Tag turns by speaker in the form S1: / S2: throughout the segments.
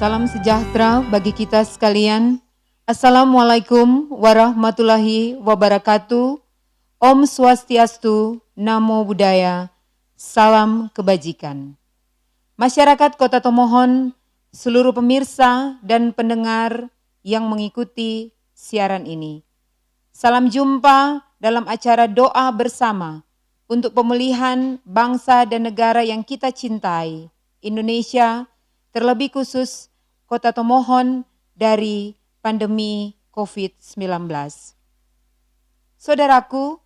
S1: Salam sejahtera bagi kita sekalian. Assalamualaikum warahmatullahi wabarakatuh. Om Swastiastu, Namo Buddhaya, salam kebajikan. Masyarakat Kota Tomohon, seluruh pemirsa dan pendengar yang mengikuti siaran ini. Salam jumpa dalam acara doa bersama untuk pemulihan bangsa dan negara yang kita cintai, Indonesia, terlebih khusus Kota Tomohon dari pandemi COVID-19. Saudaraku,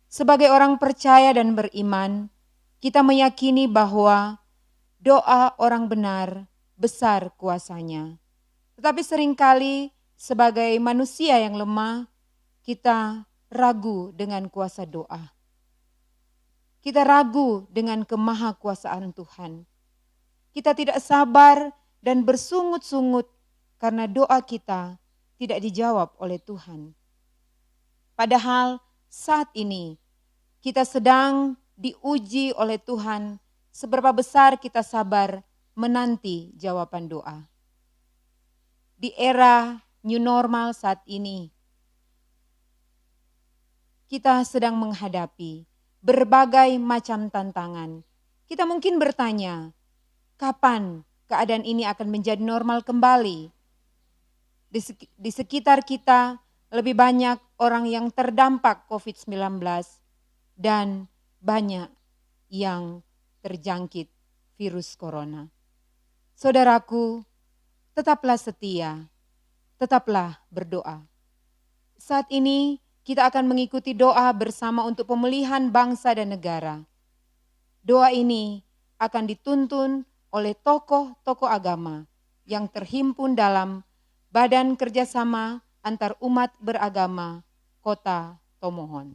S1: sebagai orang percaya dan beriman, kita meyakini bahwa doa orang benar besar kuasanya. Tetapi seringkali sebagai manusia yang lemah, kita ragu dengan kuasa doa. Kita ragu dengan kemahakuasaan Tuhan. Kita tidak sabar dan bersungut-sungut karena doa kita tidak dijawab oleh Tuhan. Padahal saat ini kita sedang diuji oleh Tuhan seberapa besar kita sabar menanti jawaban doa. Di era new normal saat ini, kita sedang menghadapi berbagai macam tantangan. Kita mungkin bertanya, kapan keadaan ini akan menjadi normal kembali? Di sekitar kita lebih banyak orang yang terdampak COVID-19 dan banyak yang terjangkit virus corona. Saudaraku, tetaplah setia, tetaplah berdoa. Saat ini kita akan mengikuti doa bersama untuk pemulihan bangsa dan negara. Doa ini akan dituntun oleh tokoh-tokoh agama yang terhimpun dalam Badan Kerjasama Antar Umat Beragama Kota Tomohon.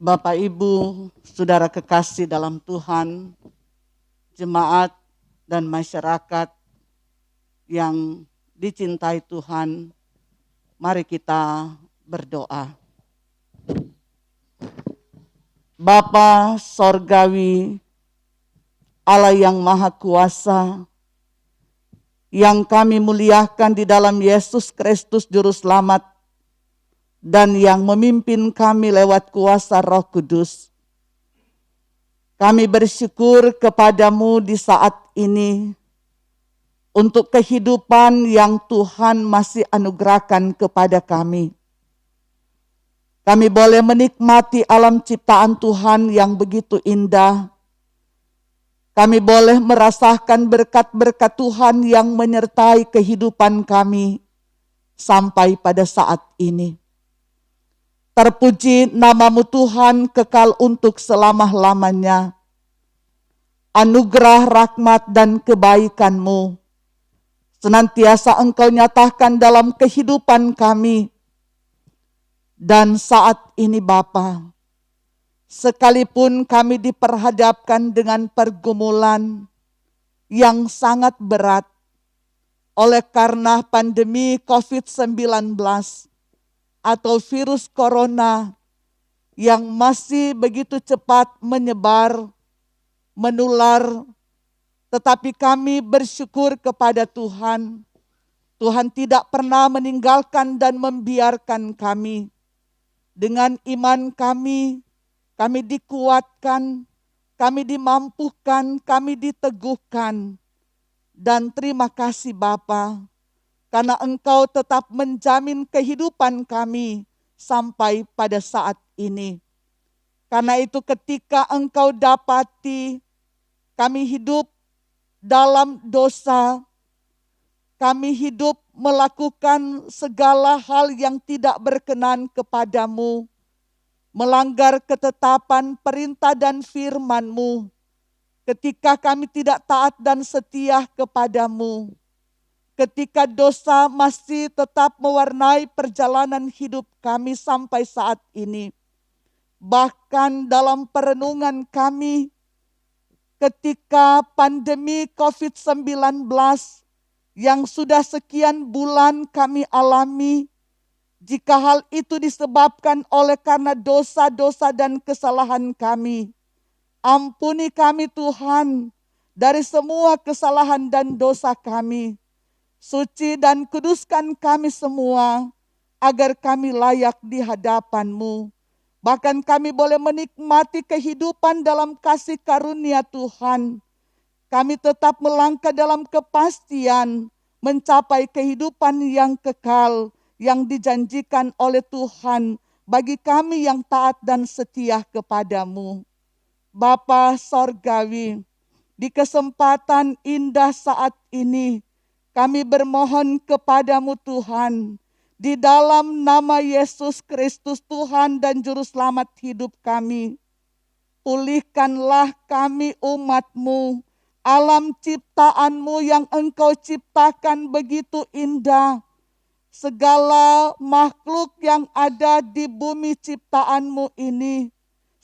S2: Bapak, Ibu, Saudara kekasih dalam Tuhan, jemaat dan masyarakat yang dicintai Tuhan, mari kita berdoa. Bapa Sorgawi, Allah yang Maha Kuasa, yang kami muliakan di dalam Yesus Kristus Juru Selamat, dan yang memimpin kami lewat kuasa Roh Kudus. Kami bersyukur kepadamu di saat ini untuk kehidupan yang Tuhan masih anugerahkan kepada kami. Kami boleh menikmati alam ciptaan Tuhan yang begitu indah. Kami boleh merasakan berkat-berkat Tuhan yang menyertai kehidupan kami sampai pada saat ini. Terpuji namamu Tuhan kekal untuk selama-lamanya. Anugerah, rahmat, dan kebaikan-Mu senantiasa Engkau nyatakan dalam kehidupan kami. Dan saat ini Bapa, sekalipun kami diperhadapkan dengan pergumulan yang sangat berat oleh karena pandemi COVID-19 atau virus corona yang masih begitu cepat menyebar, menular, tetapi kami bersyukur kepada Tuhan. Tuhan tidak pernah meninggalkan dan membiarkan kami. Dengan iman kami dikuatkan, kami dimampukan, kami diteguhkan. Dan terima kasih Bapa, karena Engkau tetap menjamin kehidupan kami sampai pada saat ini. Karena itu ketika Engkau dapati kami hidup dalam dosa, kami hidup melakukan segala hal yang tidak berkenan kepadamu, melanggar ketetapan, perintah dan firman-Mu, ketika kami tidak taat dan setia kepadamu, ketika dosa masih tetap mewarnai perjalanan hidup kami sampai saat ini. Bahkan dalam perenungan kami, ketika pandemi COVID-19 yang sudah sekian bulan kami alami, jika hal itu disebabkan oleh karena dosa-dosa dan kesalahan kami, ampuni kami Tuhan dari semua kesalahan dan dosa kami. Suci dan kuduskan kami semua, agar kami layak di hadapan-Mu. Bahkan kami boleh menikmati kehidupan dalam kasih karunia Tuhan. Kami tetap melangkah dalam kepastian, mencapai kehidupan yang kekal, yang dijanjikan oleh Tuhan bagi kami yang taat dan setia kepadamu. Bapa Sorgawi, di kesempatan indah saat ini, kami bermohon kepadamu Tuhan, di dalam nama Yesus Kristus Tuhan dan Juru Selamat hidup kami, pulihkanlah kami umat-Mu, alam ciptaan-Mu yang Engkau ciptakan begitu indah. Segala makhluk yang ada di bumi ciptaan-Mu ini,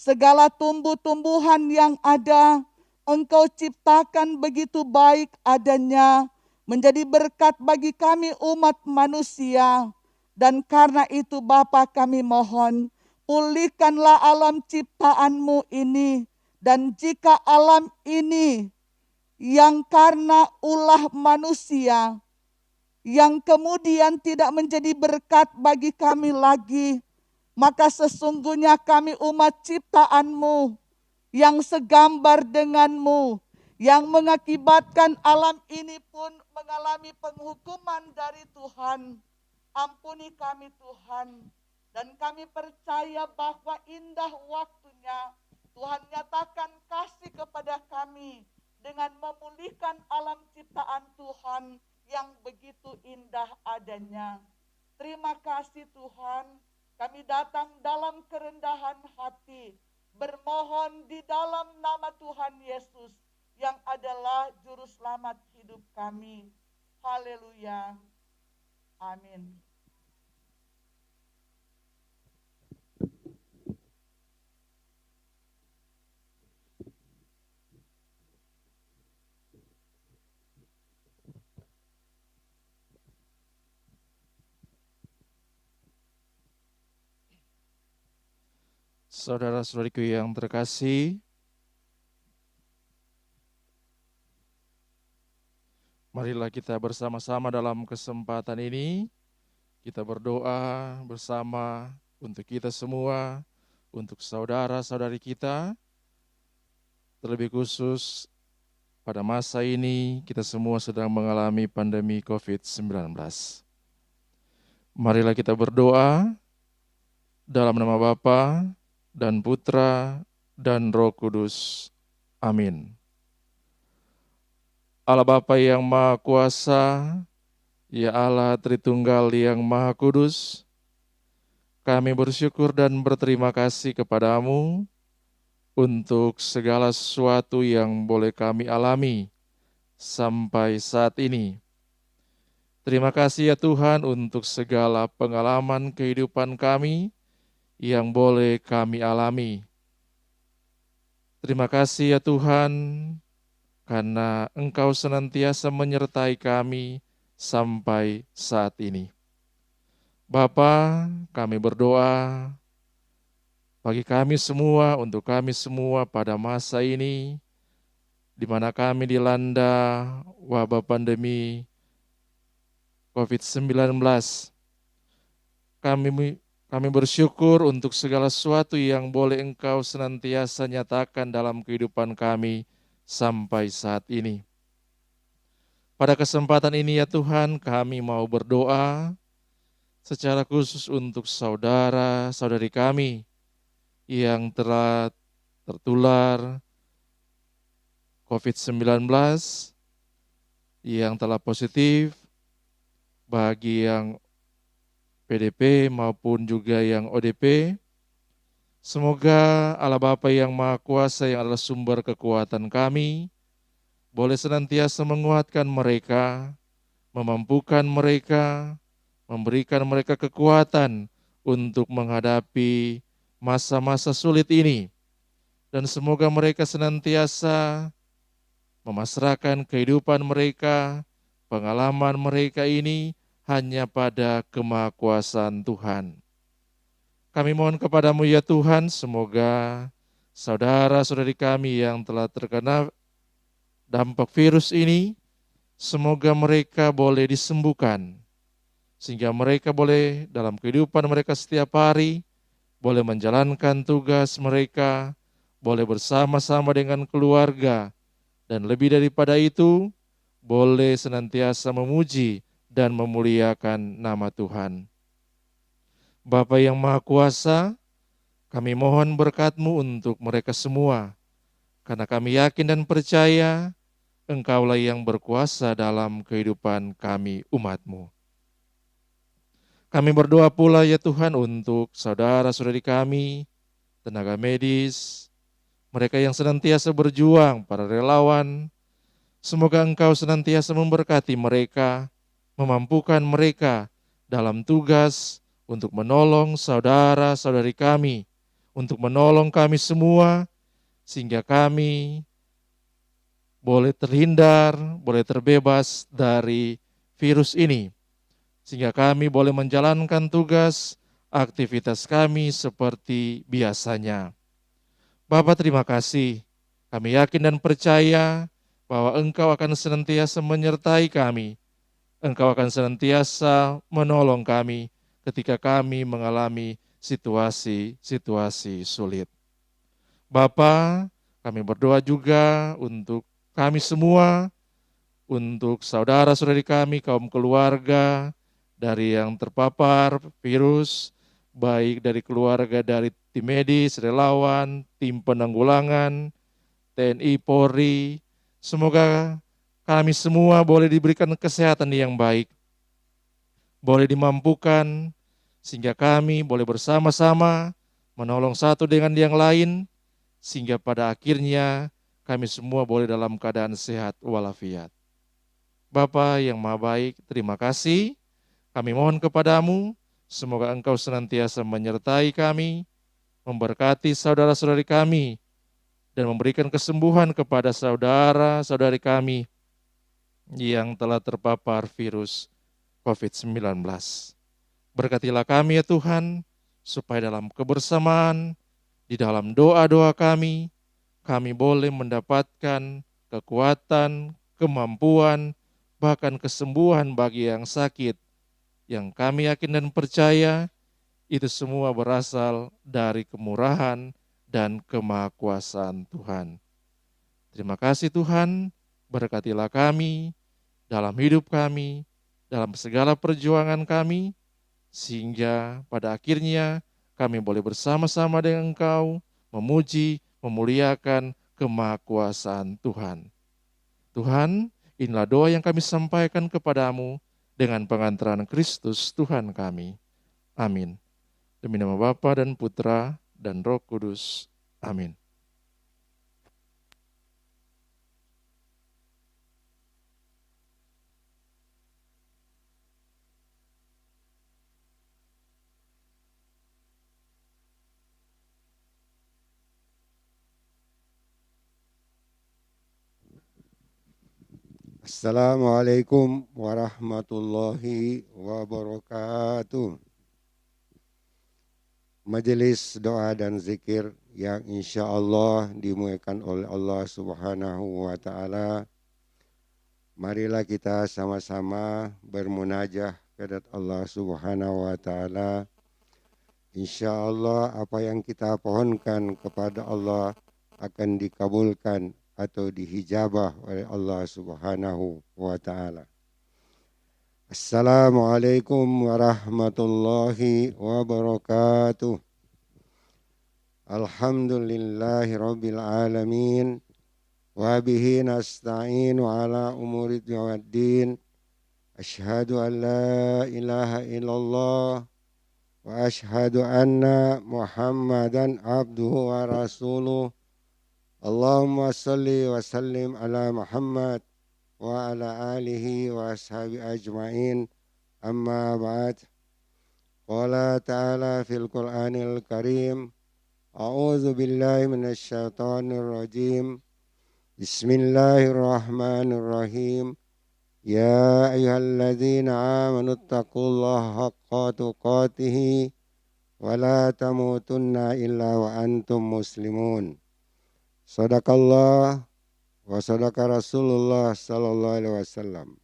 S2: segala tumbuh-tumbuhan yang ada, Engkau ciptakan begitu baik adanya, menjadi berkat bagi kami umat manusia. Dan karena itu Bapa kami mohon, pulihkanlah alam ciptaan-Mu ini. Dan jika alam ini yang karena ulah manusia, yang kemudian tidak menjadi berkat bagi kami lagi, maka sesungguhnya kami umat ciptaan-Mu, yang segambar dengan-Mu, yang mengakibatkan alam ini pun mengalami penghukuman dari Tuhan. Ampuni kami Tuhan, dan kami percaya bahwa indah waktunya Tuhan nyatakan kasih kepada kami dengan memulihkan alam ciptaan Tuhan yang begitu indah adanya. Terima kasih Tuhan, kami datang dalam kerendahan hati, bermohon di dalam nama Tuhan Yesus yang adalah Juru Selamat hidup kami. Haleluya. Amin.
S3: Saudara-saudariku yang terkasih, marilah kita bersama-sama dalam kesempatan ini, kita berdoa bersama untuk kita semua, untuk saudara-saudari kita, terlebih khusus pada masa ini kita semua sedang mengalami pandemi COVID-19. Marilah kita berdoa dalam nama Bapa dan Putra dan Roh Kudus. Amin. Allah Bapa yang Maha Kuasa, ya Allah Tritunggal yang Maha Kudus, kami bersyukur dan berterima kasih kepadamu untuk segala sesuatu yang boleh kami alami sampai saat ini. Terima kasih ya Tuhan untuk segala pengalaman kehidupan kami yang boleh kami alami. Terima kasih ya Tuhan, karena Engkau senantiasa menyertai kami sampai saat ini. Bapa, kami berdoa, bagi kami semua, untuk kami semua pada masa ini, di mana kami dilanda wabah pandemi COVID-19. Kami bersyukur untuk segala sesuatu yang boleh Engkau senantiasa nyatakan dalam kehidupan kami sampai saat ini. Pada kesempatan ini ya Tuhan, kami mau berdoa secara khusus untuk saudara-saudari kami yang telah tertular COVID-19, yang telah positif, bagi yang PDP maupun juga yang ODP. Semoga Allah Bapa yang Maha Kuasa yang adalah sumber kekuatan kami, boleh senantiasa menguatkan mereka, memampukan mereka, memberikan mereka kekuatan untuk menghadapi masa-masa sulit ini. Dan semoga mereka senantiasa memasrahkan kehidupan mereka, pengalaman mereka ini hanya pada kemahakuasaan Tuhan. Kami mohon kepadamu ya Tuhan, semoga saudara-saudari kami yang telah terkena dampak virus ini, semoga mereka boleh disembuhkan, sehingga mereka boleh dalam kehidupan mereka setiap hari, boleh menjalankan tugas mereka, boleh bersama-sama dengan keluarga, dan lebih daripada itu, boleh senantiasa memuji dan memuliakan nama Tuhan. Bapa yang Maha Kuasa, kami mohon berkat-Mu untuk mereka semua, karena kami yakin dan percaya Engkaulah yang berkuasa dalam kehidupan kami umat-Mu. Kami berdoa pula ya Tuhan untuk saudara-saudari kami, tenaga medis, mereka yang senantiasa berjuang, para relawan. Semoga Engkau senantiasa memberkati mereka, memampukan mereka dalam tugas untuk menolong saudara-saudari kami, untuk menolong kami semua, sehingga kami boleh terhindar, boleh terbebas dari virus ini, sehingga kami boleh menjalankan tugas, aktivitas kami seperti biasanya. Bapa, terima kasih. Kami yakin dan percaya bahwa Engkau akan senantiasa menyertai kami. Engkau akan senantiasa menolong kami ketika kami mengalami situasi-situasi sulit. Bapa, kami berdoa juga untuk kami semua, untuk saudara-saudari kami, kaum keluarga, dari yang terpapar virus, baik dari keluarga, dari tim medis, relawan, tim penanggulangan, TNI, Polri. Semoga kami semua boleh diberikan kesehatan yang baik, boleh dimampukan, sehingga kami boleh bersama-sama menolong satu dengan yang lain, sehingga pada akhirnya kami semua boleh dalam keadaan sehat walafiat. Bapa yang Maha Baik, terima kasih. Kami mohon kepadamu, semoga Engkau senantiasa menyertai kami, memberkati saudara-saudari kami, dan memberikan kesembuhan kepada saudara-saudari kami yang telah terpapar virus COVID-19. Berkatilah kami ya Tuhan, supaya dalam kebersamaan, di dalam doa-doa kami boleh mendapatkan kekuatan, kemampuan, bahkan kesembuhan bagi yang sakit, yang kami yakin dan percaya itu semua berasal dari kemurahan dan kemahakuasaan Tuhan. Terima kasih Tuhan, berkatilah kami dalam hidup kami, dalam segala perjuangan kami, sehingga pada akhirnya kami boleh bersama-sama dengan Engkau, memuji, memuliakan kemahakuasaan Tuhan. Tuhan, inilah doa yang kami sampaikan kepadamu dengan pengantaran Kristus Tuhan kami. Amin. Demi nama Bapa dan Putra dan Roh Kudus. Amin.
S4: Assalamualaikum warahmatullahi wabarakatuh. majelis doa dan zikir yang insya Allah dimuliakan oleh Allah Subhanahu wa Ta'ala. Marilah kita sama-sama bermunajah kepada Allah Subhanahu wa Ta'ala. Insya Allah apa yang kita pohonkan kepada Allah akan dikabulkan atau dihijabah oleh Allah Subhanahu wa Ta'ala. Assalamualaikum warahmatullahi wabarakatuh. Alhamdulillahi rabbil alamin. Wa bihi nasta'inu ala umuri waddin. Ashhadu an la ilaha illallah. Wa ashhadu anna Muhammadan abduhu wa rasuluh. Allahumma salli wa sallim ala Muhammad wa ala alihi wa ashabi ajma'in. Amma ba'd. Qala ta'ala fil Qur'anil Karim. A'udzu billahi minasy syaithanir rajim. Bismillahirrahmanirrahim. Ya ayyuhalladzina amanu taqullaha haqqa tuqatih wa la tamutunna illa wa antum muslimun. Shadaqallah wa sadaqa Rasulullah sallallahu alaihi wasallam.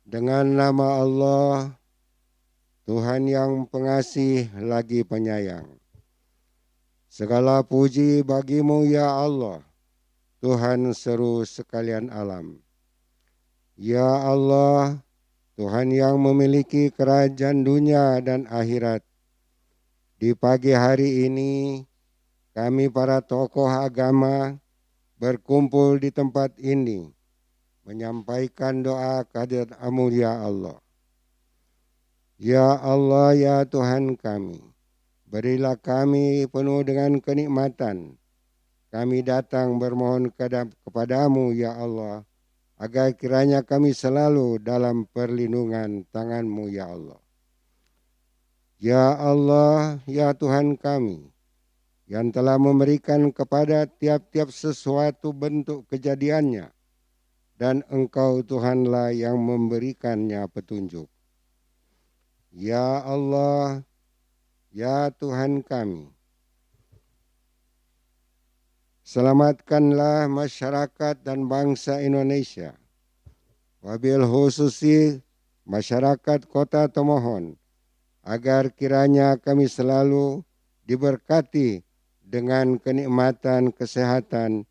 S4: Dengan nama Allah, Tuhan yang pengasih lagi penyayang. Segala puji bagimu ya Allah, Tuhan seru sekalian alam. Ya Allah, Tuhan yang memiliki kerajaan dunia dan akhirat. Di pagi hari ini, kami para tokoh agama berkumpul di tempat ini, menyampaikan doa kehadirat-Mu ya Allah. Ya Allah, ya Tuhan kami, berilah kami penuh dengan kenikmatan. Kami datang bermohon kepada-Mu ya Allah, agar kiranya kami selalu dalam perlindungan tangan-Mu ya Allah. Ya Allah, ya Tuhan kami, yang telah memberikan kepada tiap-tiap sesuatu bentuk kejadiannya, dan Engkau Tuhanlah yang memberikannya petunjuk. Ya Allah, ya Tuhan kami, selamatkanlah masyarakat dan bangsa Indonesia, wabil khususi masyarakat Kota Tomohon, agar kiranya kami selalu diberkati dengan kenikmatan kesehatan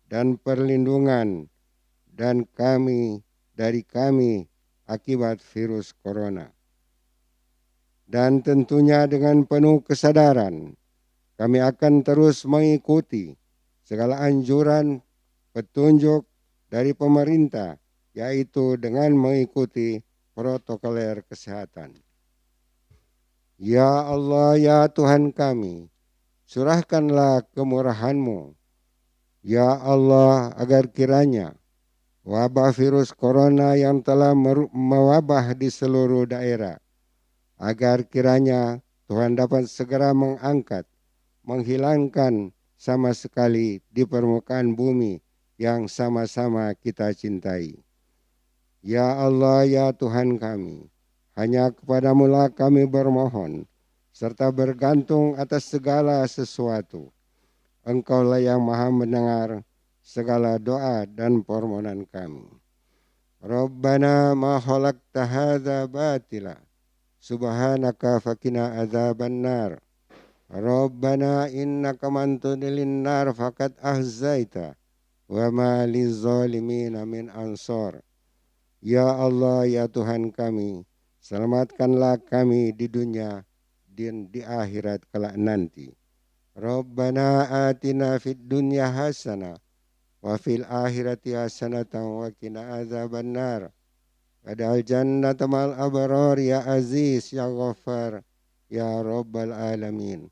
S4: dan perlindungan dan dari kami akibat virus corona. Dan tentunya dengan penuh kesadaran kami akan terus mengikuti segala anjuran petunjuk dari pemerintah, yaitu dengan mengikuti protokoler kesehatan. Ya Allah, ya Tuhan kami, curahkanlah kemurahan-Mu, ya Allah, agar kiranya wabah virus corona yang telah mewabah di seluruh daerah, agar kiranya Tuhan dapat segera menghilangkan sama sekali di permukaan bumi yang sama-sama kita cintai. Ya Allah, ya Tuhan kami, hanya kepada-Mu lah kami bermohon, serta bergantung atas segala sesuatu. Engkaulah yang maha mendengar segala doa dan permohonan kami. Rabbana ma khalaqta hadza batila, subhanaka faqina adzabannar. Rabbana innaka man tudkhilin nar faqad ahzaita wa ma lizzalimin min ansar. Ya Allah, ya Tuhan kami, selamatkanlah kami di dunia dan di akhirat kelak nanti. Rabbana atina fid dunya hasanah wa fil akhirati hasanatan wa qina adzabannar. Wad'al jannata mal abrar ya aziz ya ghaffar ya rabbal alamin.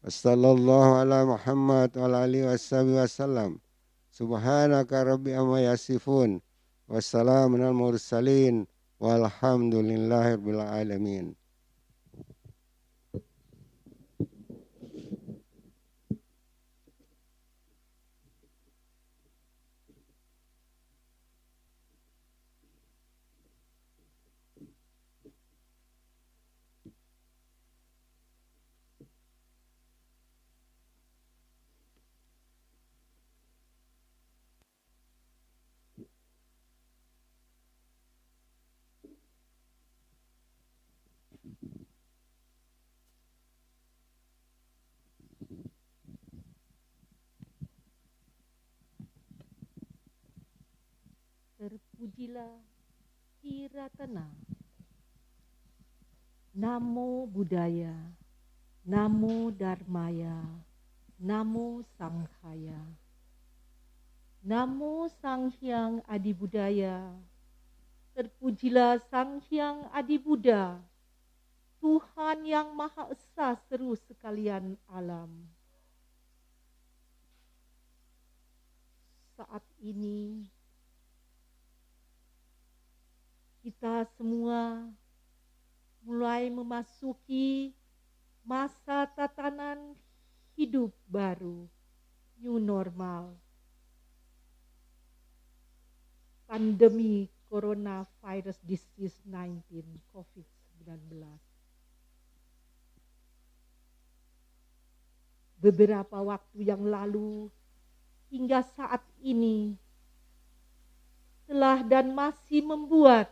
S4: Wassallallahu ala Muhammad wa ala alihi wasallam. Subhanaka rabbi amma yasifun. Wassalamun al mursalin. Walhamdulillahirabbil alamin.
S5: Dipujilah Tiratana. Namo Buddhaya, Namo Dharmaya, Namo Sanghaya. Namo Sang Hyang Adi Budaya. Terpujilah Sang Hyang Adi Buddha, Tuhan yang Maha Esa seru sekalian alam. Saat ini kita semua mulai memasuki masa tatanan hidup baru, new normal. Pandemi coronavirus disease 19, COVID-19. Beberapa waktu yang lalu hingga saat ini telah dan masih membuat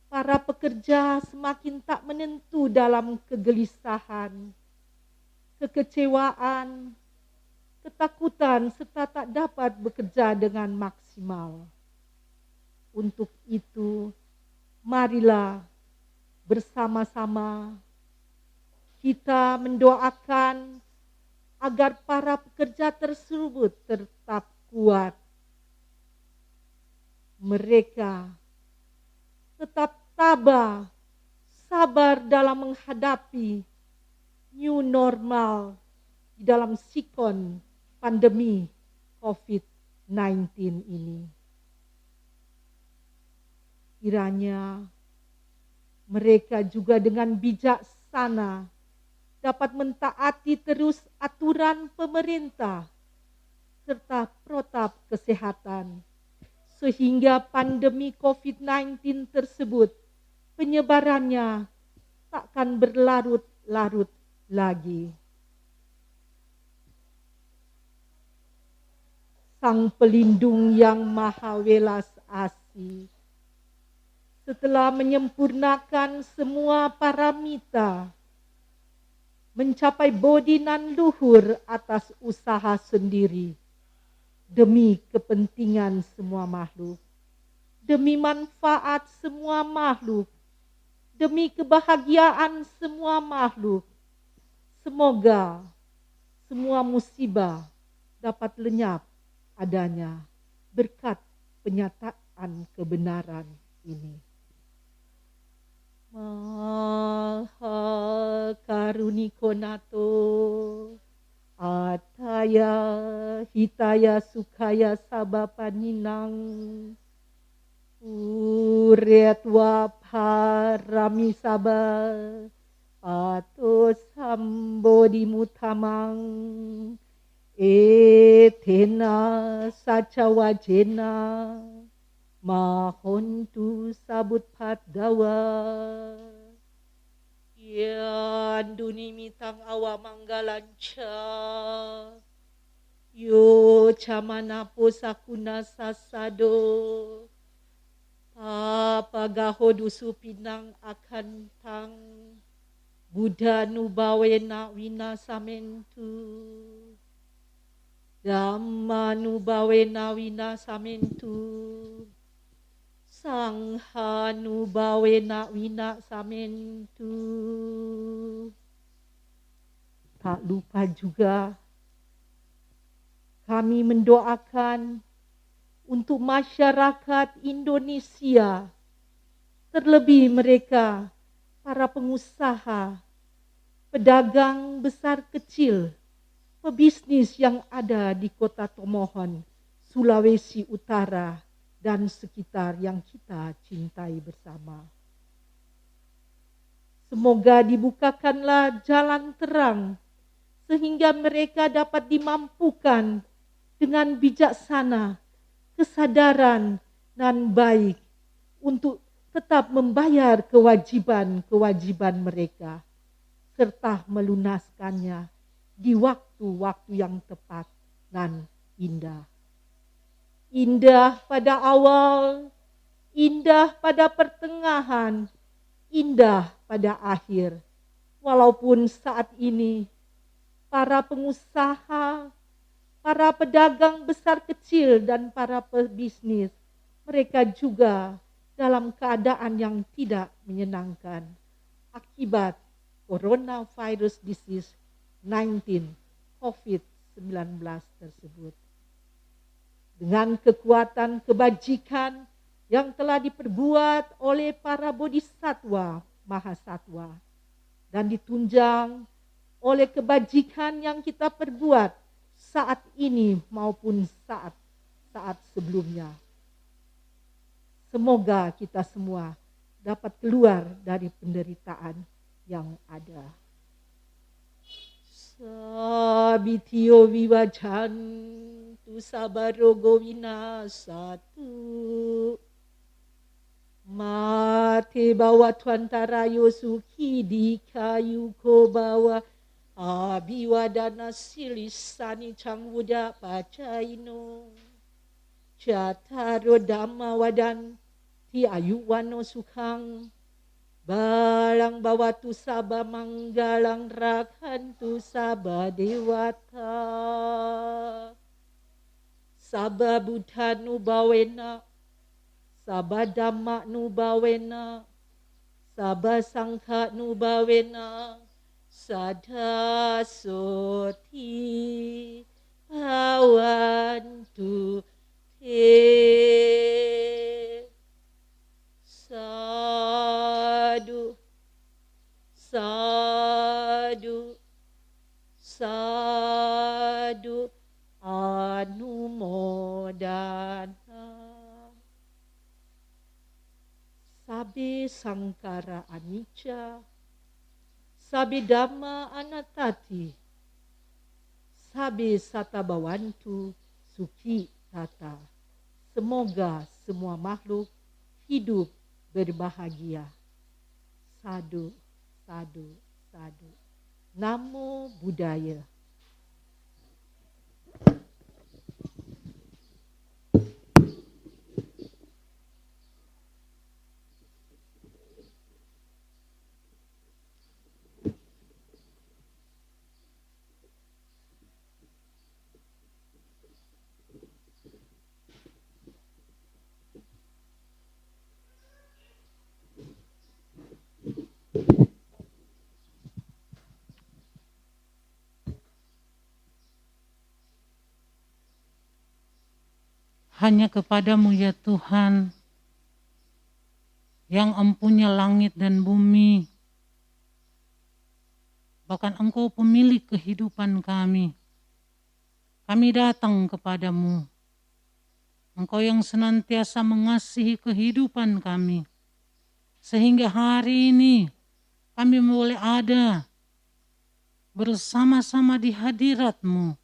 S5: para pekerja semakin tak menentu dalam kegelisahan, kekecewaan, ketakutan, serta tak dapat bekerja dengan maksimal. Untuk itu, marilah bersama-sama kita mendoakan agar para pekerja tersebut tetap kuat. Mereka tetap tabah, sabar dalam menghadapi new normal di dalam sikon pandemi COVID-19 ini. Kiranya mereka juga dengan bijaksana dapat mentaati terus aturan pemerintah serta protap kesehatan, sehingga pandemi COVID-19 tersebut penyebarannya takkan berlarut-larut lagi. Sang Pelindung yang Maha Welas Asih, setelah menyempurnakan semua paramita, mencapai bodi nan luhur atas usaha sendiri, demi kepentingan semua makhluk, demi manfaat semua makhluk, demi kebahagiaan semua makhluk. Semoga semua musibah dapat lenyap adanya berkat penyataan kebenaran ini. Maha Karunikonato, Ataya Hitaya Sukaya Sabapaninang, Uretwa Parami Saba, Pato Sambodi Mutamang, Etena Sacawajena, Mahontu Sabut Padawa. Yan duni mitang awa manggalanca, yo camanapo sakuna sasado, papagahodusu pinang akan tang, Buddha nubawe na wina samentu, Dhamma nubawe na wina samentu, Sangha nubawe na wina samentu. Tak lupa juga kami mendoakan untuk masyarakat Indonesia, terlebih mereka para pengusaha, pedagang besar kecil, pebisnis yang ada di Kota Tomohon, Sulawesi Utara, dan sekitar yang kita cintai bersama. Semoga dibukakanlah jalan terang sehingga mereka dapat dimampukan dengan bijaksana, kesadaran dan baik untuk tetap membayar kewajiban-kewajiban mereka serta melunaskannya di waktu-waktu yang tepat dan indah. Indah pada awal, indah pada pertengahan, indah pada akhir. Walaupun saat ini para pengusaha, para pedagang besar kecil dan para pebisnis mereka juga dalam keadaan yang tidak menyenangkan akibat coronavirus disease 19 COVID-19 tersebut. Dengan kekuatan kebajikan yang telah diperbuat oleh para bodhisatwa mahasatwa dan ditunjang oleh kebajikan yang kita perbuat saat ini maupun saat sebelumnya. Semoga kita semua dapat keluar dari penderitaan yang ada. Sabitio vivajan tu sabarogo winasatu. Mate bawa tuantara yosuki di kayu ko bawa abiwadana silisani cangwuda pacaino. Jataro dhamma wadan ti ayuwano sukhang. Balang bawatu saba manggalang rakhantu saba dewata. Saba buddha nubawena. Saba dhamma nubawena. Saba sangha nubawena. Sada soti bhavantu te. Sadu, sadu, sadu, anumodana. Sabe sangkara anicca, sabe dhamma anattati, sabe sata bhavantu sukhi tata. Semoga semua makhluk hidup berbahagia. Sadu, sadu, sadu. Namo Buddhaya.
S6: Hanya kepadamu ya Tuhan, yang empunya langit dan bumi, bahkan Engkau pemilik kehidupan kami. Kami datang kepadamu, Engkau yang senantiasa mengasihi kehidupan kami, sehingga hari ini kami boleh ada bersama-sama di hadirat-Mu,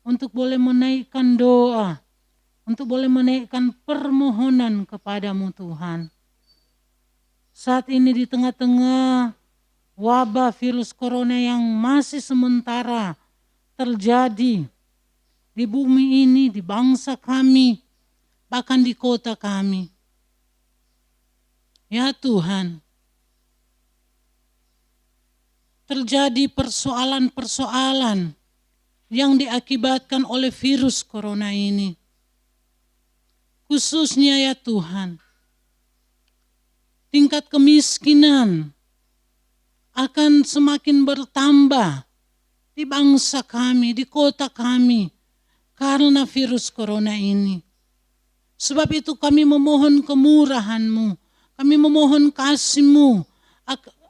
S6: untuk boleh menaikkan doa, untuk boleh menaikkan permohonan kepadamu Tuhan. Saat ini di tengah-tengah wabah virus corona yang masih sementara terjadi di bumi ini, di bangsa kami, bahkan di kota kami. Ya Tuhan, terjadi persoalan-persoalan yang diakibatkan oleh virus corona ini. Khususnya ya Tuhan, tingkat kemiskinan akan semakin bertambah di bangsa kami, di kota kami, karena virus corona ini. Sebab itu kami memohon kemurahan-Mu, kami memohon kasih-Mu,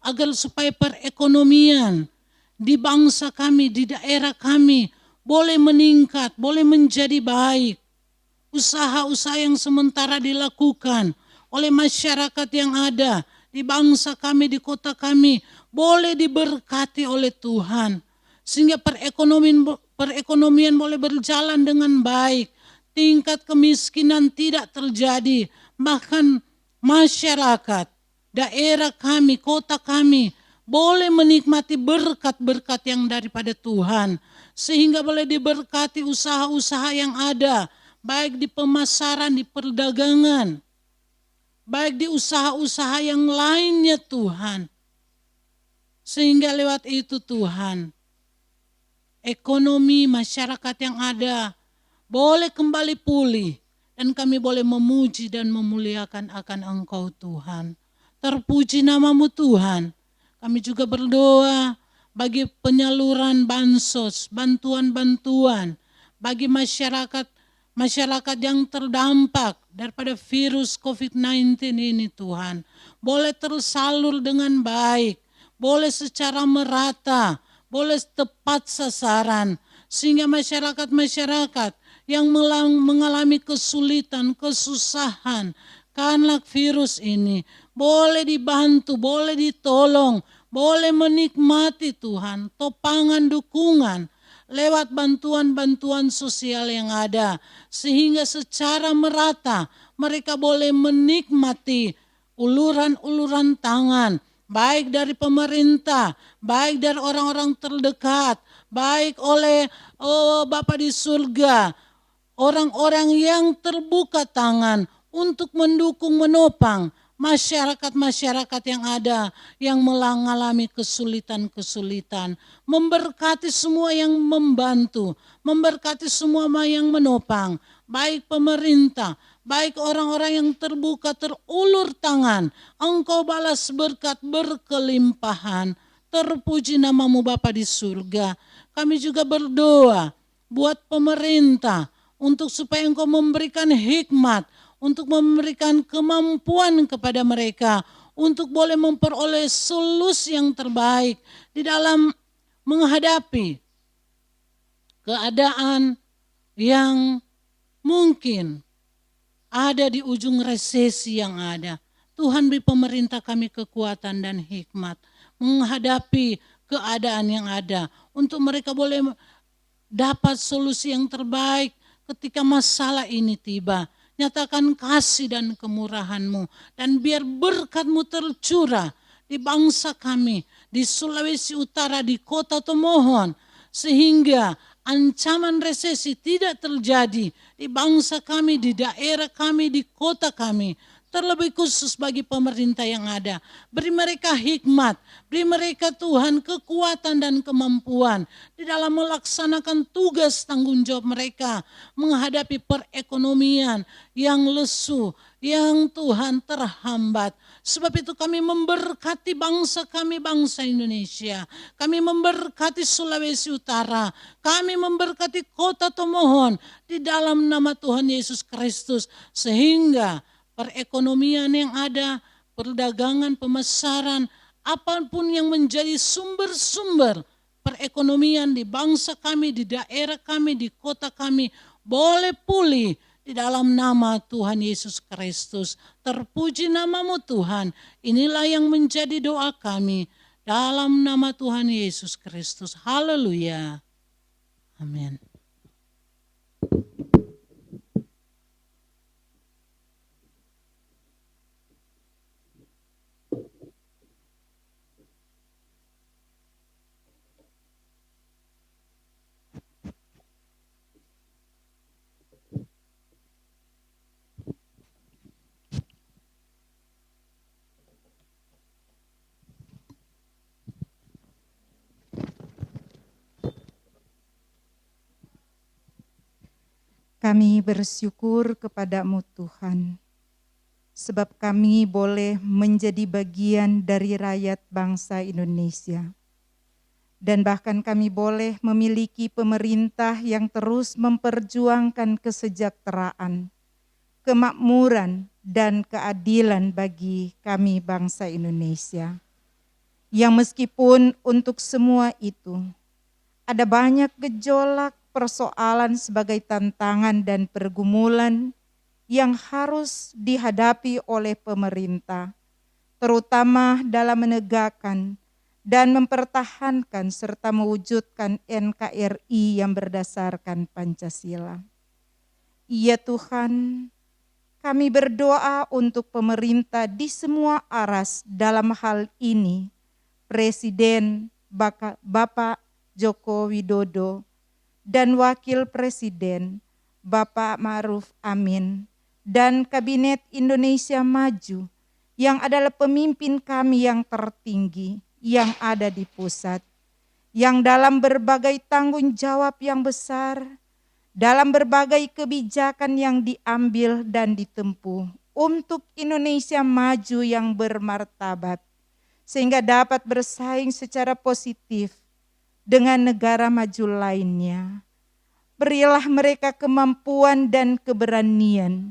S6: agar supaya perekonomian di bangsa kami, di daerah kami, boleh meningkat, boleh menjadi baik. Usaha-usaha yang sementara dilakukan oleh masyarakat yang ada di bangsa kami, di kota kami, boleh diberkati oleh Tuhan. Sehingga perekonomian boleh berjalan dengan baik. Tingkat kemiskinan tidak terjadi. Bahkan masyarakat, daerah kami, kota kami, boleh menikmati berkat-berkat yang daripada Tuhan. Sehingga boleh diberkati usaha-usaha yang ada, baik di pemasaran, di perdagangan, baik di usaha-usaha yang lainnya Tuhan. Sehingga lewat itu Tuhan, ekonomi masyarakat yang ada boleh kembali pulih dan kami boleh memuji dan memuliakan akan Engkau Tuhan. Terpuji namamu Tuhan. Kami juga berdoa bagi penyaluran bansos, bantuan-bantuan bagi masyarakat yang terdampak daripada virus COVID-19 ini Tuhan. Boleh tersalur dengan baik, boleh secara merata, boleh tepat sasaran. Sehingga masyarakat yang mengalami kesulitan, kesusahan karena virus ini boleh dibantu, boleh ditolong, boleh menikmati Tuhan, topangan dukungan lewat bantuan-bantuan sosial yang ada. Sehingga secara merata mereka boleh menikmati uluran-uluran tangan, baik dari pemerintah, baik dari orang-orang terdekat, baik oleh Bapa di surga, orang-orang yang terbuka tangan untuk mendukung, menopang masyarakat-masyarakat yang ada yang mengalami kesulitan-kesulitan. Memberkati semua yang membantu, memberkati semua yang menopang, baik pemerintah, baik orang-orang yang terbuka, terulur tangan. Engkau balas berkat berkelimpahan. Terpuji namamu Bapa di surga. Kami juga berdoa buat pemerintah untuk supaya Engkau memberikan hikmat, untuk memberikan kemampuan kepada mereka untuk boleh memperoleh solusi yang terbaik di dalam menghadapi keadaan yang mungkin ada di ujung resesi yang ada. Tuhan beri pemerintah kami kekuatan dan hikmat menghadapi keadaan yang ada untuk mereka boleh dapat solusi yang terbaik ketika masalah ini tiba. Nyatakan kasih dan kemurahan-Mu. Dan biar berkat-Mu tercurah di bangsa kami, di Sulawesi Utara, di kota Tomohon. Sehingga ancaman resesi tidak terjadi di bangsa kami, di daerah kami, di kota kami. Terlebih khusus bagi pemerintah yang ada. Beri mereka hikmat, beri mereka Tuhan kekuatan dan kemampuan di dalam melaksanakan tugas tanggung jawab mereka menghadapi perekonomian yang lesu, yang Tuhan terhambat. Sebab itu kami memberkati bangsa kami, bangsa Indonesia. Kami memberkati Sulawesi Utara. Kami memberkati kota Tomohon di dalam nama Tuhan Yesus Kristus. Sehingga perekonomian yang ada, perdagangan, pemasaran, apapun yang menjadi sumber-sumber perekonomian di bangsa kami, di daerah kami, di kota kami, boleh pulih di dalam nama Tuhan Yesus Kristus. Terpuji namamu Tuhan. Inilah yang menjadi doa kami dalam nama Tuhan Yesus Kristus. Haleluya. Amin.
S1: Kami bersyukur kepada-Mu Tuhan, sebab kami boleh menjadi bagian dari rakyat bangsa Indonesia. Dan bahkan kami boleh memiliki pemerintah yang terus memperjuangkan kesejahteraan, kemakmuran, dan keadilan bagi kami bangsa Indonesia. Yang meskipun untuk semua itu, ada banyak gejolak, persoalan sebagai tantangan dan pergumulan yang harus dihadapi oleh pemerintah, terutama dalam menegakkan dan mempertahankan serta mewujudkan NKRI yang berdasarkan Pancasila. Ya Tuhan, kami berdoa untuk pemerintah di semua aras dalam hal ini, Presiden Bapak Joko Widodo, dan Wakil Presiden Bapak Ma'ruf Amin dan Kabinet Indonesia Maju yang adalah pemimpin kami yang tertinggi yang ada di pusat, yang dalam berbagai tanggung jawab yang besar dalam berbagai kebijakan yang diambil dan ditempuh untuk Indonesia maju yang bermartabat, sehingga dapat bersaing secara positif dengan negara maju lainnya. Berilah mereka kemampuan dan keberanian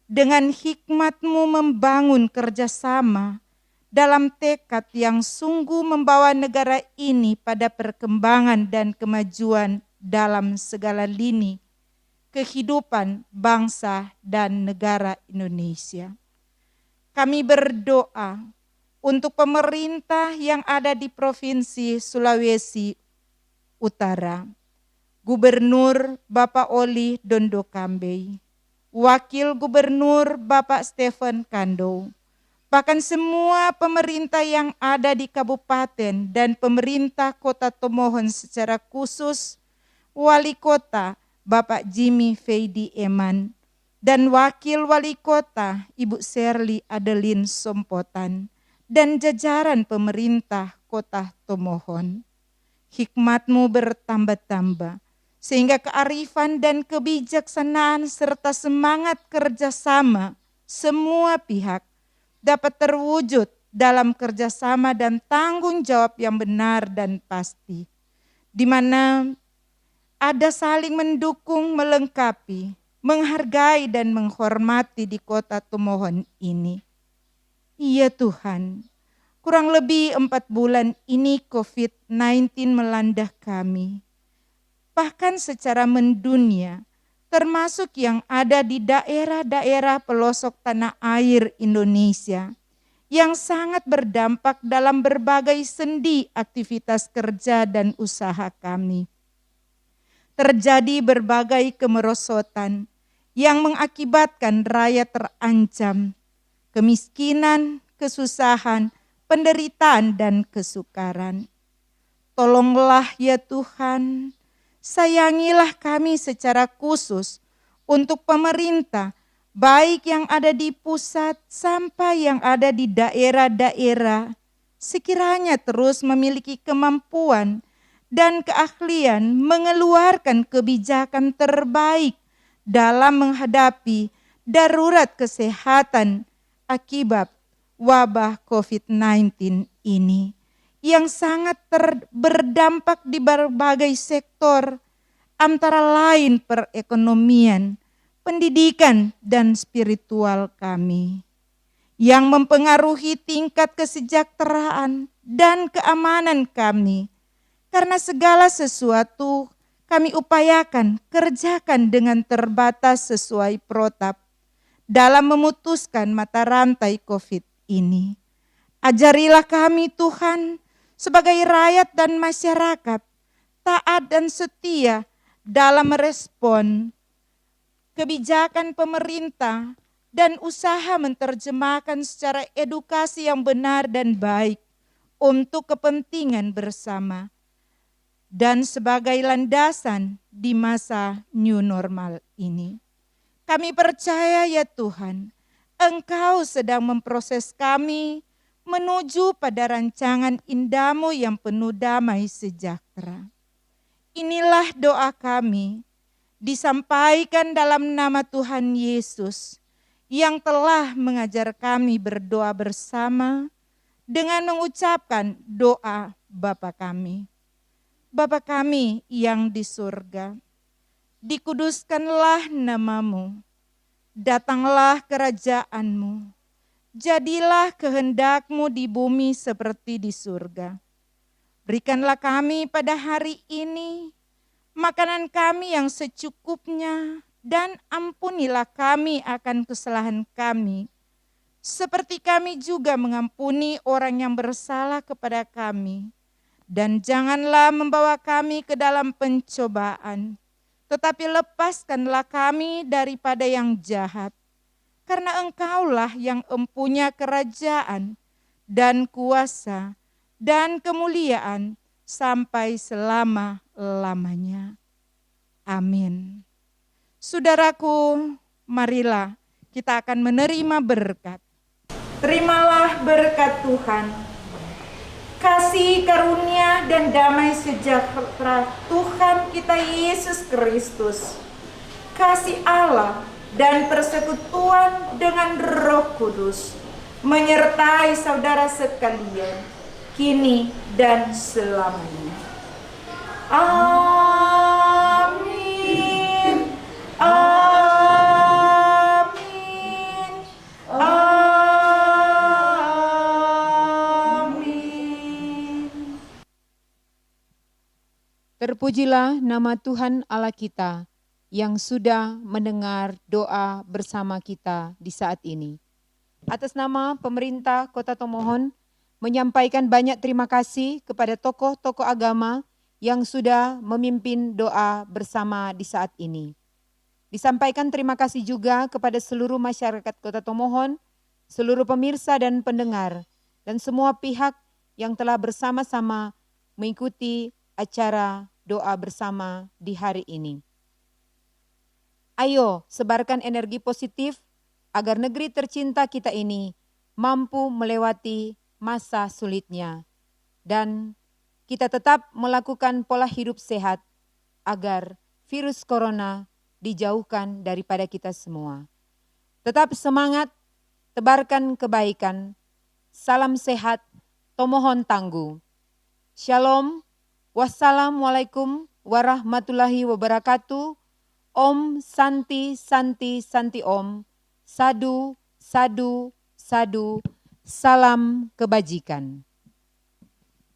S1: dengan hikmat-Mu membangun kerjasama dalam tekad yang sungguh membawa negara ini pada perkembangan dan kemajuan dalam segala lini kehidupan bangsa dan negara Indonesia. Kami berdoa untuk pemerintah yang ada di Provinsi Sulawesi Utara, Gubernur Bapak Oli Dondo Kambei, Wakil Gubernur Bapak Stephen Kando, bahkan semua pemerintah yang ada di kabupaten dan pemerintah Kota Tomohon secara khusus, Wali Kota Bapak Jimmy Feidi Eman, dan Wakil Wali Kota Ibu Serli Adeline Sompotan, dan jajaran pemerintah Kota Tomohon. Hikmat-Mu bertambah-tambah, sehingga kearifan dan kebijaksanaan serta semangat kerjasama semua pihak dapat terwujud dalam kerjasama dan tanggung jawab yang benar dan pasti, di mana ada saling mendukung, melengkapi, menghargai dan menghormati di Kota Tomohon ini. Iya Tuhan, kurang lebih 4 bulan ini COVID-19 melanda kami. Bahkan secara mendunia, termasuk yang ada di daerah-daerah pelosok tanah air Indonesia, yang sangat berdampak dalam berbagai sendi aktivitas kerja dan usaha kami. Terjadi berbagai kemerosotan yang mengakibatkan rakyat terancam, kemiskinan, kesusahan, penderitaan, dan kesukaran. Tolonglah ya Tuhan, sayangilah kami secara khusus untuk pemerintah, baik yang ada di pusat sampai yang ada di daerah-daerah, sekiranya terus memiliki kemampuan dan keahlian mengeluarkan kebijakan terbaik dalam menghadapi darurat kesehatan akibat wabah COVID-19 ini yang sangat berdampak di berbagai sektor, antara lain perekonomian, pendidikan, dan spiritual kami, yang mempengaruhi tingkat kesejahteraan dan keamanan kami. Karena segala sesuatu kami upayakan kerjakan dengan terbatas sesuai protap dalam memutuskan mata rantai COVID ini. Ajarilah kami Tuhan sebagai rakyat dan masyarakat taat dan setia dalam merespon kebijakan pemerintah dan usaha menerjemahkan secara edukasi yang benar dan baik untuk kepentingan bersama dan sebagai landasan di masa new normal ini. Kami percaya ya Tuhan, Engkau sedang memproses kami menuju pada rancangan indah-Mu yang penuh damai sejahtera. Inilah doa kami, disampaikan dalam nama Tuhan Yesus yang telah mengajar kami berdoa bersama dengan mengucapkan doa Bapa kami. Bapa kami yang di surga, dikuduskanlah nama-Mu, datanglah kerajaan-Mu, jadilah kehendak-Mu di bumi seperti di surga. Berikanlah kami pada hari ini makanan kami yang secukupnya, dan ampunilah kami akan kesalahan kami, seperti kami juga mengampuni orang yang bersalah kepada kami. Dan janganlah membawa kami ke dalam pencobaan, tetapi lepaskanlah kami daripada yang jahat. Karena Engkaulah yang empunya kerajaan dan kuasa dan kemuliaan sampai selama-lamanya. Amin. Saudaraku, marilah kita akan menerima berkat. Terimalah berkat Tuhan. Kasih karunia dan damai sejahtera Tuhan kita Yesus Kristus kasih Allah, dan persekutuan dengan Roh Kudus menyertai saudara sekalian, kini dan selamanya. Amin. Amin. Amin.
S7: Terpujilah nama Tuhan Allah kita yang sudah mendengar doa bersama kita di saat ini. Atas nama pemerintah Kota Tomohon, menyampaikan banyak terima kasih kepada tokoh-tokoh agama yang sudah memimpin doa bersama di saat ini. Disampaikan terima kasih juga kepada seluruh masyarakat Kota Tomohon, seluruh pemirsa dan pendengar, dan semua pihak yang telah bersama-sama mengikuti acara doa bersama di hari ini. Ayo sebarkan energi positif agar negeri tercinta kita ini mampu melewati masa sulitnya. Dan kita tetap melakukan pola hidup sehat agar virus corona dijauhkan daripada kita semua. Tetap semangat, tebarkan kebaikan. Salam sehat, Tomohon tangguh. Shalom, wassalamualaikum warahmatullahi wabarakatuh. Om Santi Santi Santi Om. Sadu, sadu, sadu. Salam kebajikan.